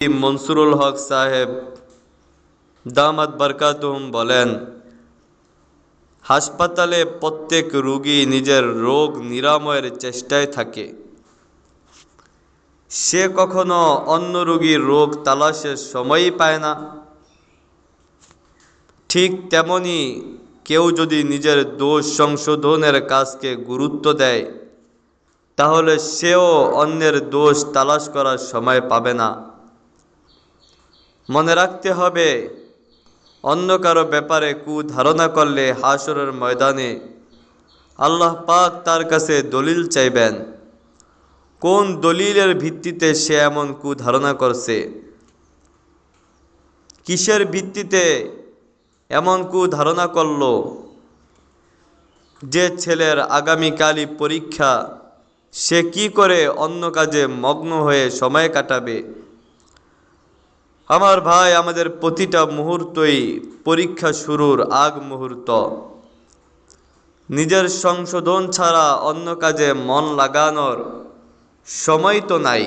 মনসুরুল হক সাহেব দামাত বরকাতুহুম বলেন, হাসপাতালে প্রত্যেক রোগী নিজের রোগ নিরাময়ের চেষ্টায় থাকে। সে কখনো অন্য রোগীর রোগ তালাশের সময়ই পায় না। ঠিক তেমনি কেউ যদি নিজের দোষ সংশোধনের কাজকে গুরুত্ব দেয়, তাহলে সেও অন্যের দোষ তালাশ করার সময় পাবে না। মনে রাখতে হবে, অন্য কারো ব্যাপারে কুধারণা করলে হাসরের ময়দানে আল্লাহ পাক তার কাছে দলিল চাইবেন। কোন দলিলের ভিত্তিতে সে এমন কুধারণা করছে, কিসের ভিত্তিতে এমন কুধারণা করল যে ছেলের আগামীকালই পরীক্ষা, সে কি করে অন্য কাজে মগ্ন হয়ে সময় কাটাবে। আমার ভাই, আমাদের প্রতিটা মুহূর্তই পরীক্ষা শুরুর আগ মুহূর্ত। নিজের সংশোধন ছাড়া অন্য কাজে মন লাগানোর সময় তো নাই।